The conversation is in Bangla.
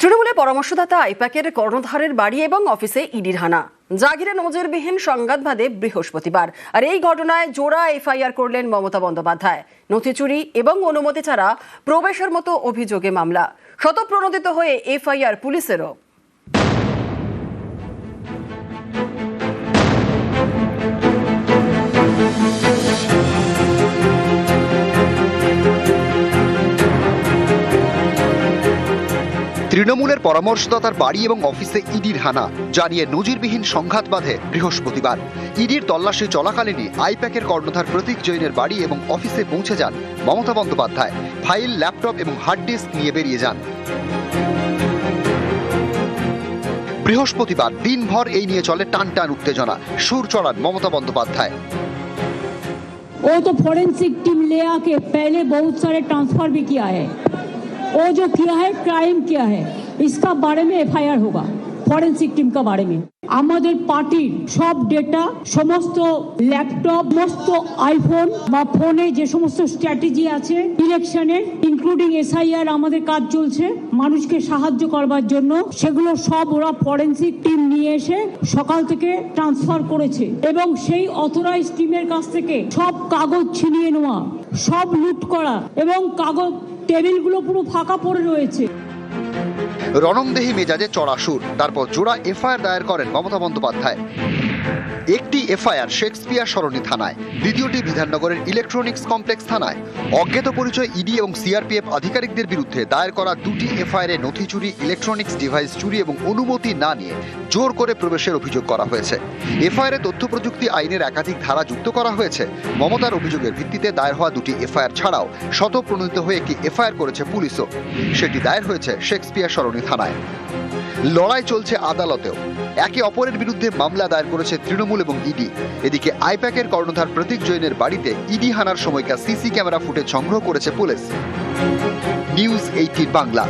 তৃণমূলের পরামর্শদাতা আইপ্যাকের কর্ণধারের বাড়ি এবং অফিসে ইডির হানা, যা ঘিরে নজিরবিহীন সংঘাতবাদে বৃহস্পতিবার। আর এই ঘটনায় জোড়া এফআইআর করলেন মমতা বন্দ্যোপাধ্যায়। নথি চুরি এবং অনুমতি ছাড়া প্রবেশের মতো অভিযোগে মামলা। স্বতঃপ্রণোদিত হয়ে এফআইআর পুলিশেরও। তৃণমূলের পরামর্শদাতার বাড়ি এবং অফিসে ইডির হানা, যা নিয়ে নজিরবিহীন সংঘাত বাধে বৃহস্পতিবার। ইডির তল্লাশি চলাকালীনই আইপ্যাকের কর্ণধার প্রতীক জৈনের বাড়ি এবং অফিসে পৌঁছে যান মমতা বন্দ্যোপাধ্যায়। ফাইল, ল্যাপটপ এবং হার্ড ডিস্ক নিয়ে বেরিয়ে যান। বৃহস্পতিবার দিনভর এই নিয়ে চলে টান উত্তেজনা। সুর চড়ান মমতা বন্দ্যোপাধ্যায়। वो तो फॉरेंसिक टीम ले आके पहले बहुत सारे ट्रांसफर भी किया है। वो जो किया है क्राइम किया है, इसका बारे में एफआईआर होगा फॉरेंसिक टीम का बारे में। আমাদের পার্টির সব ডেটা, সমস্ত ল্যাপটপ, সমস্ত আইফোন বা ফোনে যে সমস্ত স্ট্র্যাটেজি আছে ইলেকশনের, ইনক্লুডিং এসআইআর আমাদের কাজ চলছে মানুষকে সাহায্য করবার জন্য, সেগুলো সব ওরা ফরেন্সিক টিম নিয়ে এসে সকাল থেকে ট্রান্সফার করেছে। এবং সেই অথরাইজ টিমের কাছ থেকে সব কাগজ ছিনিয়ে নেওয়া, সব লুট করা এবং কাগজ টেবিলগুলো পুরো ফাঁকা পড়ে রয়েছে। রণংদেহী মেজাজে চড়া সুর। তারপর জোড়া এফআইআর দায়ের করেন মমতা বন্দ্যোপাধ্যায়। একটি এফআইআর শেক্সপিয়ার সরণি থানায়, দ্বিতীয়টি বিধাননগরের ইলেকট্রনিক্স কমপ্লেক্স থানায়। অজ্ঞাত পরিচয় ইডি এবং সিআরপিএফ আধিকারিকদের বিরুদ্ধে দায়ের করা দুটি এফআইআরে নথি চুরি, ইলেকট্রনিক্স ডিভাইস চুরি এবং অনুমতি না নিয়ে জোর করে প্রবেশের অভিযোগ করা হয়েছে। এফআইআরে তথ্য প্রযুক্তি আইনের একাধিক ধারা যুক্ত করা হয়েছে। মমতার অভিযোগের ভিত্তিতে দায়ের হওয়া দুটি এফআইআর ছাড়াও স্বতঃপ্রণোদিত হয়ে একটি এফআইআর করেছে পুলিশও। সেটি দায়ের হয়েছে শেক্সপিয়ার সরণি থানায়। লড়াই চলছে আদালতেও। একে অপরের বিরুদ্ধে মামলা দায়ের করেছে তৃণমূল এবং ইডি। এদিকে আইপ্যাকের কর্ণধার প্রতীক জৈনের বাড়িতে ইডি হানার সময়কার সিসি ক্যামেরা ফুটেজ সংগ্রহ করেছে পুলিশ। নিউজ 18 বাংলা।